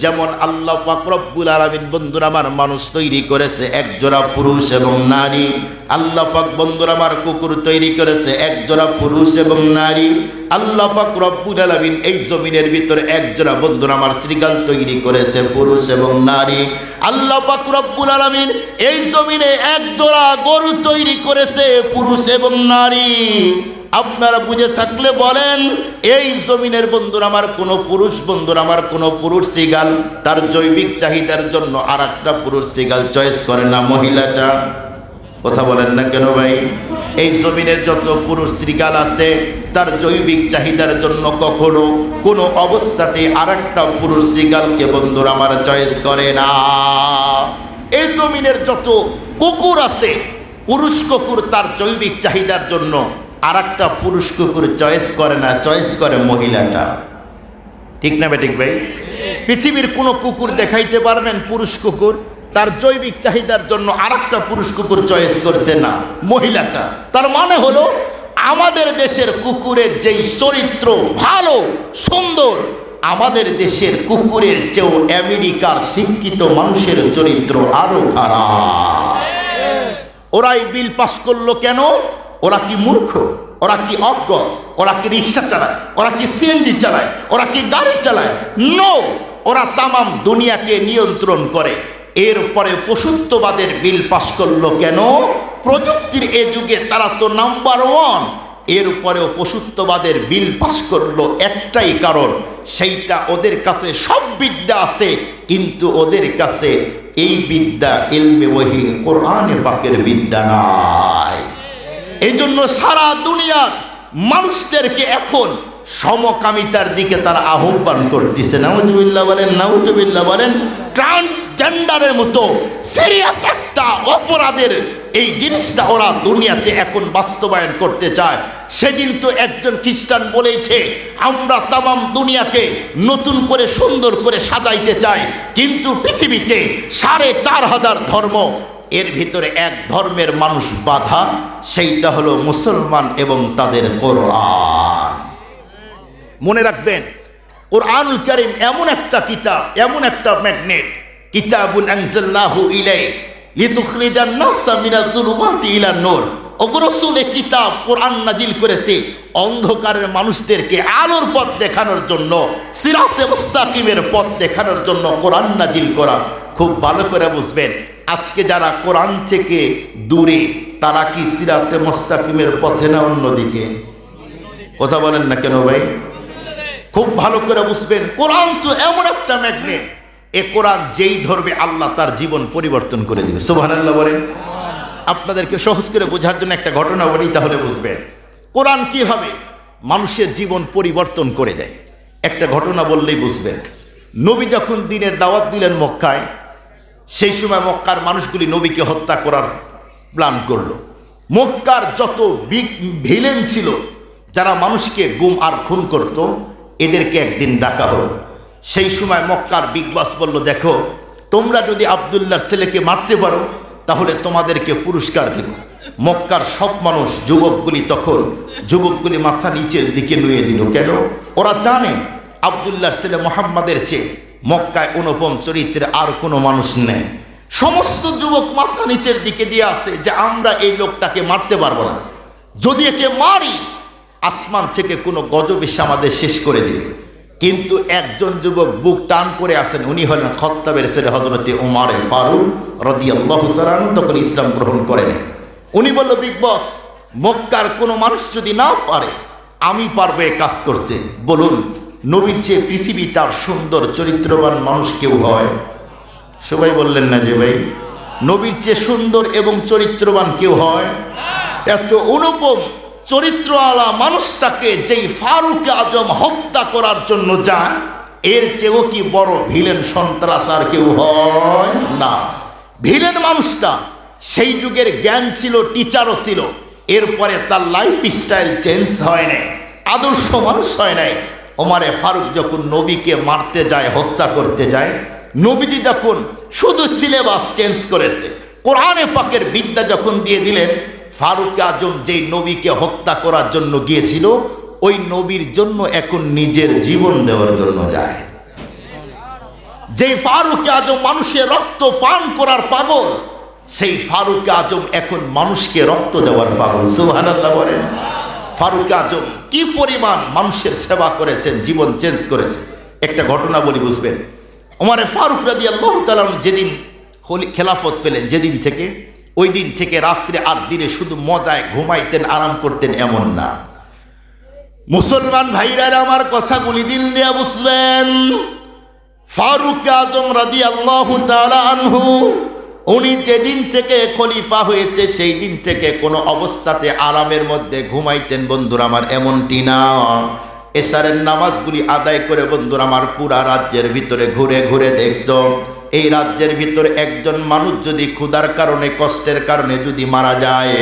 যেমন আল্লাহ পাক রব্বুল আলামিন বন্ধুরা আমার মানুষ তৈরি করেছে একজোড়া পুরুষ এবং নারী, আল্লাহ পাক বন্ধুরা আমার কুকুর তৈরি করেছে একজোড়া পুরুষ এবং নারী, আল্লাহ পাক রব্বুল আলামিন এই জমিনের ভিতরে একজোড়া বন্ধুরা আমার শৃগাল তৈরি করেছে পুরুষ এবং নারী, আল্লাহ পাক রব্বুল আলামিন এই জমিনে একজোড়া গরু তৈরি করেছে পুরুষ এবং নারী। আপনারা বুঝে থাকলে বলেন, এই জমিনের বন্ধুরা আমার কোনো পুরুষ বন্ধুরা আমার কোনো পুরুষ শৃগাল তার জৈবিক চাহিদার জন্য আর একটা পুরুষ শৃগাল চয়েস করে না মহিলাটা? কথা বলেন না কেন ভাই? এই জমিনের যত পুরুষ শৃগাল আছে তার জৈবিক চাহিদার জন্য কখনো কোনো অবস্থাতে আর একটা পুরুষ শৃগালকে বন্ধুরা আমার চয়েস করে না। এই জমিনের যত কুকুর আছে পুরুষ কুকুর তার জৈবিক চাহিদার জন্য আর একটা পুরুষ কুকুর চয়েস করে না, চয়েস করে মহিলাটা। ঠিক না বেঠিক ভাই? পৃথিবীর কোনো কুকুর দেখাইতে পারবেন পুরুষ কুকুর তার জৈবিক চাহিদার জন্য আর একটা পুরুষ কুকুর চয়েস করছে না, মহিলাটা? তার মানে হলো আমাদের দেশের কুকুরের যেই চরিত্র ভালো সুন্দর, আমাদের দেশের কুকুরের চেয়েও আমেরিকার শিক্ষিত মানুষের চরিত্র আরো খারাপ। ওরাই বিল পাস করলো কেন? ওরা কি মূর্খ? ওরা কি অজ্ঞ? ওরা কি রিক্সা চালায়? ওরা কি সিএনজি চালায়? ওরা কি গাড়ি চালায়? নো, ওরা তামাম দুনিয়াকে নিয়ন্ত্রণ করে। এরপরে পশুত্ববাদের বিল পাস করলো কেন? প্রযুক্তির এ যুগে তারা তো নাম্বার ওয়ান। এরপরেও পশুত্ববাদের বিল পাস করলো একটাই কারণ, সেইটা ওদের কাছে সব বিদ্যা আছে কিন্তু ওদের কাছে এই বিদ্যা ইলমে ওহী কোরআনে পাকের বিদ্যা নাই। এই জন্য সারা দুনিয়ার মানুষদেরকে এখন সমকামিতার দিকে তারা আহ্বান করতেছে। নাউজুবিল্লাহ বলেন, নাউজুবিল্লাহ বলেন। ট্রান্সজেন্ডারের মতো সিরিয়াস একটা অপরাধের এই জিনিসটা ওরা দুনিয়াতে এখন বাস্তবায়ন করতে চায়। সেদিন তো একজন খ্রিস্টান বলেছে, আমরা তামাম দুনিয়াকে নতুন করে সুন্দর করে সাজাইতে চাই, কিন্তু পৃথিবীতে ৪,৫০০ ধর্ম, এর ভিতরে এক ধর্মের মানুষ বাধা, সেইটা হলো মুসলমান এবং তাদের কোরআন। মনে রাখবেন, কোরআনুল কারীম এমন একটা কিতাব, এমন একটা ম্যাগনেট, কিতাবুন আনজালনাহু ইলাইক লিতুখরিজান নাসা মিনাজ যুলুমাতি ইলান নূর। ওগো রাসূল, এই কিতাব কোরআন নাজিল করেছে অন্ধকারের মানুষদেরকে আলোর পথ দেখানোর জন্য, সিরাতে মুস্তাকিমের পথ দেখানোর জন্য কোরআন নাজিল করা। খুব ভালো করে বুঝবেন, আজকে যারা কোরআন থেকে দূরে তারা কি সিরাতে মুস্তাকিমের পথে না অন্যদিকে? কথা বলেন না কেন ভাই? খুব ভালো করে বুঝবেন, কোরআন তো এমন একটা ম্যাগনেট, এ কোরআন যেই ধরবে আল্লাহ তার জীবন পরিবর্তন করে দিবে। সুবহানাল্লাহ বলেন। আপনাদেরকে সহজ করে বোঝার জন্য একটা ঘটনা বলি, তাহলে বুঝবেন কোরআন কিভাবে মানুষের জীবন পরিবর্তন করে দেয়। একটা ঘটনা বললেই বুঝবেন। নবী যখন দ্বীনের দাওয়াত দিলেন মক্কায়, সেই সময় মক্কার মানুষগুলি নবীকে হত্যা করার প্ল্যান করলো। মক্কার যত ভিলেন ছিল, যারা মানুষকে গুম আর খুন করত, এদেরকে একদিন ডাকা হলো। সেই সময় মক্কার বিগ বস বলল, দেখো তোমরা যদি আব্দুল্লাহর ছেলেকে মারতে পারো তাহলে তোমাদেরকে পুরস্কার দেব। মক্কার সব মানুষ, যুবকগুলি মাথা নিচের দিকে নুয়ে দিল। কেন? ওরা জানে আব্দুল্লাহর ছেলে মুহাম্মাদের চেয়ে মক্কায় অনুপম চরিত্রের আর কোনো মানুষ নেই। সমস্ত যুবক মাথা নিচের দিকে দিয়ে আসে যে আমরা এই লোকটাকে মারতে পারবো না, যদি একে মারি আসমান থেকে কোনো গজব এসে আমাদের শেষ করে দিবে। কিন্তু একজন যুবক বুক টান করে আসেন, উনি হলেন খাত্তাবের ছেলে হযরতে ওমর ফারুক রাদিয়াল্লাহু তাআলা আনহু। তখন ইসলাম গ্রহণ করেন। উনি বলল, বিগ বস, মক্কার কোনো মানুষ যদি না পারে, আমি পারবো এ কাজ করতে। বলুন, নবীর চেয়ে পৃথিবী তার সুন্দর চরিত্রবান মানুষ কেউ হয়? সবাই বললেন না যে ভাই, নবীর চেয়ে সুন্দর এবং চরিত্রবান কেউ হয়? এত অনুপম চরিত্রওয়ালা মানুষটাকে যেই ফারুক আজম হত্যা করার জন্য যায়, এর চেয়েও কি বড় ভিলেন সন্ত্রাস আর কেউ হয় না? ভিলেন মানুষটা সেই যুগের জ্ঞান ছিল, টিচারও ছিল, এরপরে তার লাইফ স্টাইল চেঞ্জ হয় নাই, আদর্শ মানুষ হয় নাই। ওমরে ফারুক যখন নবীকে মারতে যায়, হত্যা করতে যায়, নবীজি যখন শুধু সিলেবাস চেঞ্জ করেছে, কোরআনে পাকের বিদ্যা যখন দিয়ে দিলেন, ফারুক আজম যেই নবীকে হত্যা করার জন্য গিয়েছিল, ওই নবীর জন্য এখন নিজের জীবন দেওয়ার জন্য যায়। যেই ফারুক আজম মানুষের রক্ত পান করার পাগল, সেই ফারুক আজম এখন মানুষকে রক্ত দেওয়ার পাগল। সুবহানাল্লাহ বলেন। ফারুক আজম কি পরিমাণ মানুষের সেবা করেছেন, জীবন চেঞ্জ করেছে। একটা ঘটনা বলি বুঝবেন। ওমর ফারুক রাদিয়াল্লাহু তাআলা যেদিন খেলাফত পেলেন, যেদিন থেকে, ওই দিন থেকে রাত্রে আর দিনে শুধু মজায় ঘুমাইতেন, আরাম করতেন এমন না। মুসলমান ভাইরা আমার কথাগুলি দিল দিয়ে বুঝবেন। ফারুক আজম রাদিয়াল্লাহু তাআলা আনহু, উনি যেদিন থেকে খলিফা হয়েছে সেই দিন থেকে কোনো অবস্থাতে আরামের মধ্যে ঘুমাইতেন বন্ধুরা আমার, এমনটি না। এশারের নামাজগুলি আদায় করে বন্ধুরা আমার পুরা রাজ্যের ভিতরে ঘুরে ঘুরে দেখত, এই রাজ্যের ভিতরে একজন মানুষ যদি ক্ষুধার কারণে, কষ্টের কারণে যদি মারা যায়,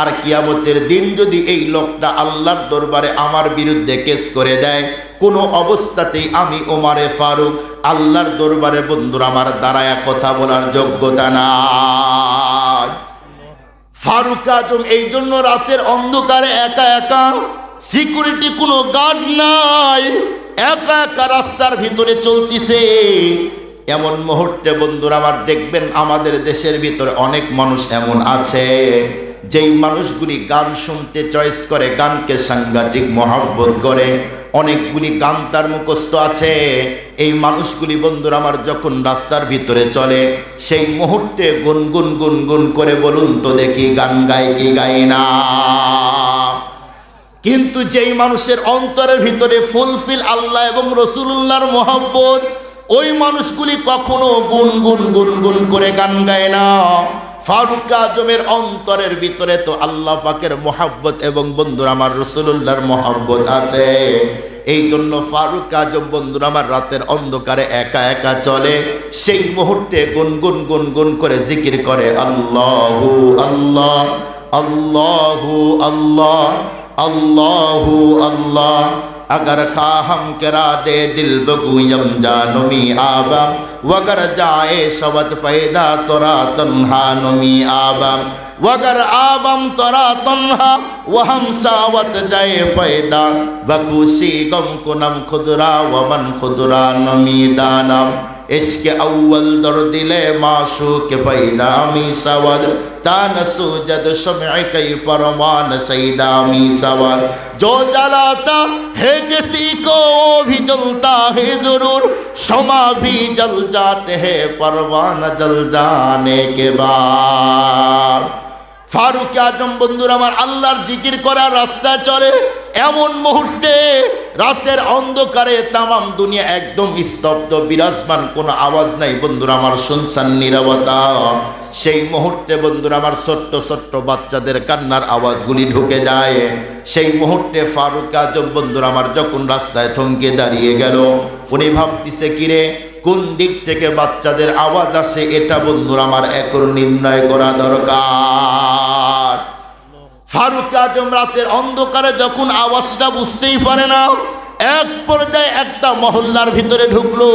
আর কিয়ামতের দিন যদি এই লোকটা আল্লাহর দরবারে আমার বিরুদ্ধে কেস করে দেয়, কোনো অবস্থাতেই আমি ওমরে ফারুক আল্লাহর দরবারে বন্ধুরা আমার দাঁড়ায়া কথা বলার যোগ্যতা নাই। ফারুক আজম এই জন্য রাতের অন্ধকারে একা একা, সিকিউরিটি কোনো গার্ড নাই, একা একা রাস্তার ভিতরে চলতিছে। এমন মুহূর্তে বন্ধুরা আমার দেখবেন আমাদের দেশের ভিতরে অনেক মানুষ এমন আছে যেই মানুষগুলি গান শুনতে চয়েস করে, গানকে সাংঘাতিক মহব্বত করে, অনেকগুলি গান তার মুখস্থ আছে। এই মানুষগুলি বন্ধুরা আমার যখন রাস্তার ভিতরে চলে, সেই মুহূর্তে গুনগুন গুনগুন করে বলুন তো দেখি গান গায় কি গায় না। কিন্তু যেই মানুষের অন্তরের ভিতরে ফুলফিল আল্লাহ এবং রসুলুল্লাহর মহব্বত, ওই মানুষগুলি কখনো গুনগুন গুনগুন করে গান গায় না। ফারুক আজমের অন্তরের ভিতরে তো আল্লাহ পাকের মহব্বত এবং বন্ধুরা আমার রসুলুল্লাহর মহব্বত আছে। এই জন্য ফারুক আজম বন্ধুরা আমার রাতের অন্ধকারে একা একা চলে, সেই মুহূর্তে গুনগুন গুনগুন করে জিকির করে আল্লাহু আল্লাহ আল্লাহু আল্লাহ अल्लाहु अल्लाह अगर खाहम करा दे दिल बगुयम जानमी आबम वगर जाए सवत पैदा तोरा तन्हा नमी आबम वगर आबम तोरा तन्हा वहम सावत जाए पैदा बखुशी गम कुनम खुदरा वमन खुदरा नमी दानम इसके अव्वल दर दिले माशू के पैदा मी सवद तान सूजद शम्अ कई परवान सैदा मी सवद जो जलाता है किसी को वो भी जलता है जरूर शमा भी जल जाते हैं परवान जल जाने के बाद। ফারুক আজম বন্ধুরা আমার আল্লাহর জিকির করার রাস্তায় চলে, এমন মুহূর্তে রাতের অন্ধকারে তামাম দুনিয়া একদম স্তব্ধ, বিরাজমান, কোনো আওয়াজ নাই বন্ধুরা আমার, শুনশান নীরবতা। সেই মুহূর্তে বন্ধুরা আমার ছোট্ট ছোট্ট বাচ্চাদের কান্নার আওয়াজগুলি ঢুকে যায়। সেই মুহূর্তে ফারুক আজম বন্ধুরা আমার যখন রাস্তায় থমকে দাঁড়িয়ে গেল, উনি ভাবতেছে কিরে কোন দিক থেকে বাচ্চাদের আওয়াজ আসে, এটা বন্ধুরা আমার এখন নির্ণয় করা দরকার। ফারুক আজম রাতের অন্ধকারে যখন আওয়াজটা বুঝতেই পারে না, এক পর্যায়ে একটা মহল্লার ভিতরে ঢুকলো।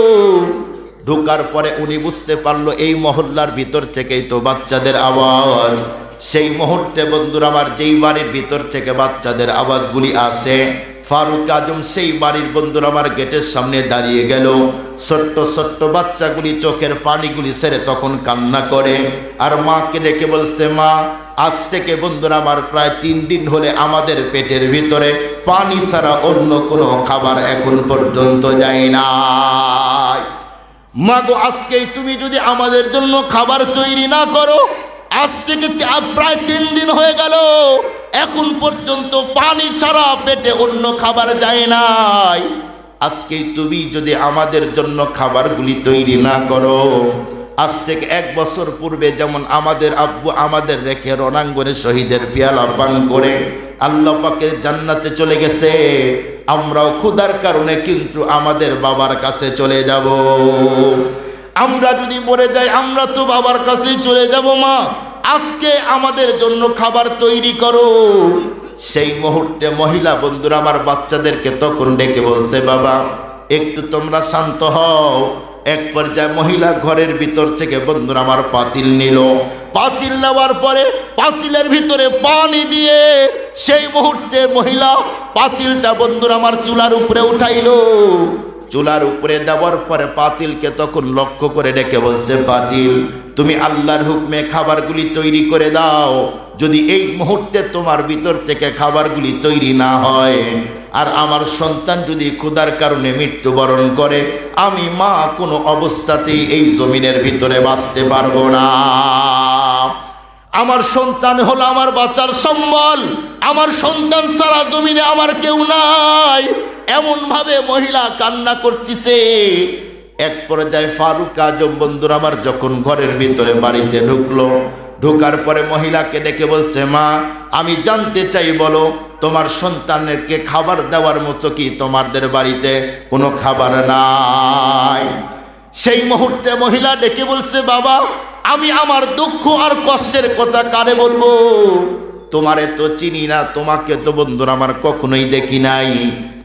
ঢোকার পরে উনি বুঝতে পারলো এই মহল্লার ভিতর থেকেই তো বাচ্চাদের আওয়াজ। সেই মুহূর্তে বন্ধুরা আমার যেই বাড়ির ভিতর থেকে বাচ্চাদের আওয়াজগুলি আসে, ফারুক আজম সেই বাড়ির বন্ধুরা আমার গেটের সামনে দাঁড়িয়ে গেল। ছোট্ট ছোট্ট বাচ্চাগুলি চোখের পানিগুলি ছেড়ে তখন কান্না করে, আর মাকে ডেকে বলছে, মা আজ থেকে বন্ধুরা আমার প্রায় 3 দিন হলে আমাদের পেটের ভিতরে পানি ছাড়া অন্য কোনো খাবার এখন পর্যন্ত যায় না। মা গো, আজকেই তুমি যদি আমাদের জন্য খাবার তৈরি না করো, আজ থেকে প্রায় 3 দিন হয়ে গেল, এখন পর্যন্ত পানি ছাড়া পেটে অন্য খাবার যায় নাই। আজকে তুমি যদি আমাদের জন্য খাবারগুলি তৈরি না করো, আজ থেকে 1 বছর পূর্বে যেমন আমাদের আব্বু আমাদের রেখে রণাঙ্গনে শহীদের পেয়ালা পান করে আল্লাহ পাকের জান্নাতে চলে গেছে, আমরাও ক্ষুধার কারণে কিন্তু আমাদের বাবার কাছে চলে যাব। আমরা যদি মরে যাই আমরা তো বাবার কাছেই চলে যাব। মা আজকে আমাদের জন্য খাবার তৈরি করো। সেই মুহূর্তে মহিলা বন্ধুরা আমার বাচ্চাদেরকে তখন ডেকে বলছে, বাবা একটু তোমরা শান্ত হও। এক পর্যায়ে মহিলা ঘরের ভিতর থেকে বন্ধুরা আমার পাতিল নিল। পাতিল নেওয়ার পরে পাতিলের ভিতরে পানি দিয়ে সেই মুহূর্তে মহিলা পাতিলটা বন্ধুরা আমার চুলার উপরে উঠাইল। চুলার উপরে দেওয়ার পরে পাতিলকে তখন লক্ষ্য করে ডেকে বলছে, পাতিল তুমি আল্লাহর হুকমে খাবারগুলি তৈরি করে দাও। যদি এই মুহূর্তে তোমার ভিতর থেকে খাবারগুলি তৈরি না হয় আর আমার সন্তান যদি ক্ষুধার কারণে মৃত্যুবরণ করে, আমি মা কোনো অবস্থাতেই এই জমিনের ভিতরে বাঁচতে পারবো না। আমার সন্তান হলো আমার বাঁচার সম্বল, আমার সন্তান সারা জমিনে আমার কেউ নাই। এমন ভাবে মহিলা কান্না করতেছে। এক পর্যায়ে ফারুক আজম বন্ধুরা আমার যখন ঘরের ভিতরে বাড়িতে ঢুকলো, ঢোকার পরে মহিলাকে ডেকে বলছে, মা আমি জানতে চাই, বলো তোমার সন্তানকে খাবার দেওয়ার মতো কি তোমাদের বাড়িতে কোনো খাবার নাই? সেই মুহূর্তে মহিলা ডেকে বলছে, বাবা আমি আমার দুঃখ আর কষ্টের কথা কারে বলবো? তোমারে তো চিনি না, তোমাকে তো বন্ধুরা আমার কখনোই দেখি নাই।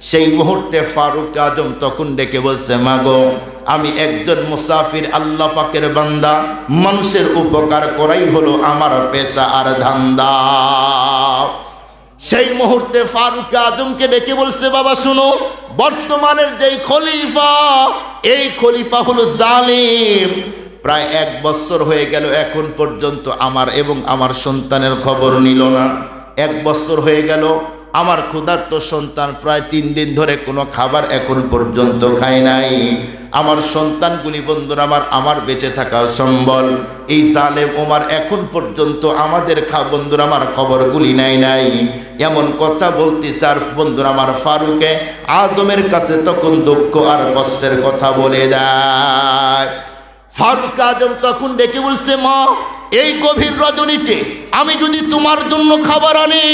সেই মুহূর্তে ফারুক আজম তখন ডেকে বলছে, মাগো আমি একজন মুসাফির, আল্লাহ পাকের বান্দা, মানুষের উপকার করাই হলো আমার পেশা আর ধান্দা। সেই মুহূর্তে ফারুক আজমকে ডেকে বলছে, বাবা শুনো, বর্তমানের যেই খলিফা, এই খলিফা হলো জালিম। প্রায় 1 বছর হয়ে গেল, এখন পর্যন্ত আমার এবং আমার সন্তানের খবর নিল না। 1 বছর হয়ে গেল, আমার ক্ষুধার্ত সন্তান প্রায় 3 দিন ধরে কোনো খাবার এখন পর্যন্ত খায় নাই। আমার সন্তানগুলি বন্ধুরা আমার বেঁচে থাকার সম্বল। এই জালেম ওমর এখন পর্যন্ত আমাদের বন্ধুরা আমার খবরগুলি নেয় নাই। এমন কথা বলতেছে আর বন্ধুরা আমার ফারুকে আজমের কাছে তখন দুঃখ আর কষ্টের কথা বলে দেয়। ফারুক আজম তখন ডেকে বলছে, মা এই গভীর রজনীতে আমি যদি তোমার জন্য খাবার আনি,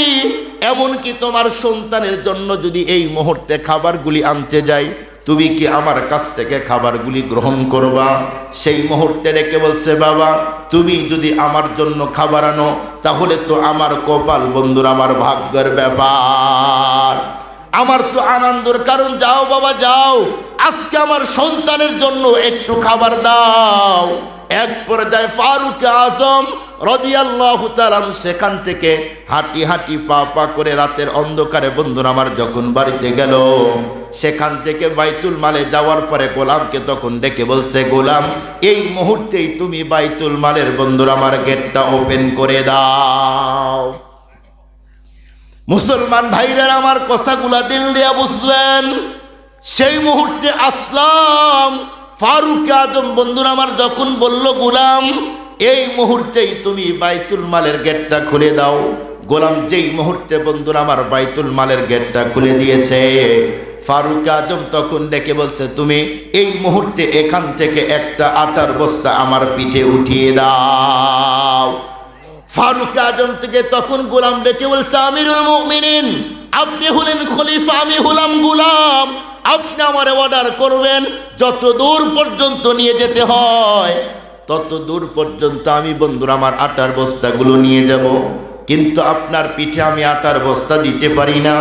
এমনকি তোমার সন্তানের জন্য যদি এই মুহূর্তে খাবারগুলি আনতে যাই, তুমি কি আমার কাছ থেকে খাবারগুলি গ্রহণ করবা? সেই মুহূর্তে ডেকে বলছে, বাবা তুমি যদি আমার জন্য খাবার আনো তাহলে তো আমার কপাল বন্ধুরা আমার ভাগ্যের ব্যাপার, আমার তো আনন্দের কারণ। যাও বাবা যাও, আজকে আমার সন্তানের জন্য একটু খাবার দাও। এক পর্যায়ে ফারুক আজম রাদিয়াল্লাহু তাআলা সেখান থেকে হাঁটি হাঁটি পা পা করে রাতের অন্ধকারে বন্ধুরা আমার যখন বাড়িতে গেল, সেখান থেকে বাইতুল মালে যাওয়ার পরে গোলামকে তখন ডেকে বলছে, গোলাম এই মুহূর্তেই তুমি বাইতুল মালের বন্ধুরা আমার গেটটা ওপেন করে দাও। মুসলমান ভাইরা আমার কথাগুলা দিল দিয়া বুঝবেন। সেই মুহূর্তে আসলাম ফারুক আজম বন্ধুরা আমার যখন বলল, গোলাম এই মুহূর্তেই তুমি বাইতুল মালের গেটটা খুলে দাও। গোলাম যেই মুহূর্তে বন্ধুরা আমার বাইতুল মালের গেটটা খুলে দিয়েছে, ফারুক আজম তখন ডেকে বলছে, তুমি এই মুহূর্তে এখান থেকে একটা আটার বস্তা আমার পিঠে উঠিয়ে দাও। ফারুক আজম থেকে তখন গোলাম ডেকে বলছে, আমিরুল মুমিনিন আপনি হলেন খলিফা, আমি হলাম গোলাম, আপনি আমার অর্ডার করবেন, যত দূর পর্যন্ত নিয়ে যেতে হয় তত দূর পর্যন্ত আমি বন্ধুরা আমার আটার বস্তাগুলো নিয়ে যাব, কিন্তু আপনার পিঠে আমি আটার বস্তা দিতে পারি না।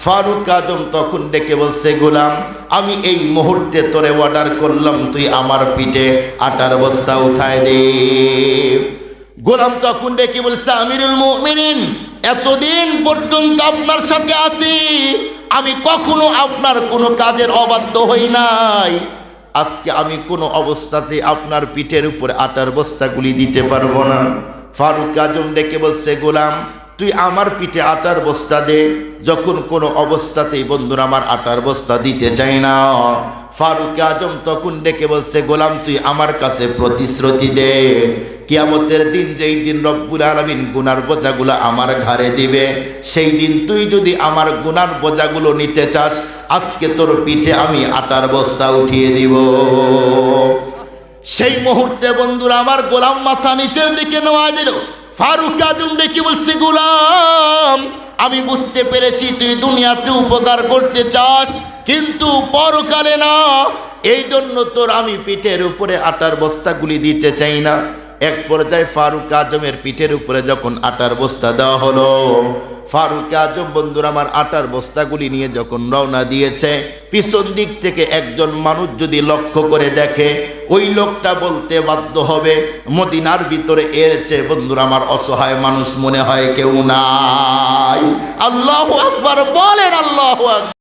ফারুক আজম তখন ডেকে বলছে, গোলাম আমি এই মুহূর্তে তোরে অর্ডার করলাম, তুই আমার পিঠে আটার বস্তা উঠায় দে। গোলাম তখন ডেকে বলছে, আমিরুল মুমিনিন এতদিন পর্যন্ত আপনার সাথে আছি, আমি কখনো আপনার কোনো কাজের অবাধ্য হই নাই, আজকে আমি কোনো অবস্থাতে আপনার পিঠের উপর আটার বস্তাগুলি দিতে পারবো না। ফারুক আজম ডেকে বলছে, গোলাম তুই আমার পিঠে আটার বস্তা দে। যখন কোনো অবস্থাতেই বন্ধুরা আমার আটার বস্তা দিতে চাই না, ফারুক আজম তখন ডেকে বলছে, গোলাম তুই আমার কাছে প্রতিশ্রুতি দে, কিয়ামতের দিন যেই দিন রব্বুল আলামিন গুনার বোঝাগুলো আমার ঘাড়ে দিবে, সেই দিন তুই যদি আমার গুনার বোঝাগুলো নিতে চাস, আজকে তোর পিঠে আমি আটার বস্তা উঠিয়ে দিব। সেই মুহূর্তে বন্ধুরা আমার গোলাম মাথা নিচের দিকে নোয়া দিল। ফারুক আজম ডেকে বলছে, গোলাম আমি বুঝতে পেরেছি তুই দুনিয়াতে উপকার করতে চাস, কিন্তু পরকালে না, এই জন্য তোর আমি পিঠের উপরে আটার বস্তাগুলি দিতে চাই না। এক পর্যায়ে ফারুক আজমের পিঠের উপরে যখন আটার বস্তা দেওয়া হলো, ফারুক আজম বন্ধুরা আমার আটার বস্তাগুলি নিয়ে যখন রওনা দিয়েছে, পিছন দিক থেকে একজন মানুষ যদি লক্ষ্য করে দেখে, ওই লোকটা বলতে বাধ্য হবে, মদিনার ভিতরে এর চেয়ে বন্ধুরা আমার অসহায় মানুষ মনে হয় কেউ নাই। আল্লাহু আকবার বলেন, আল্লাহু আকবার।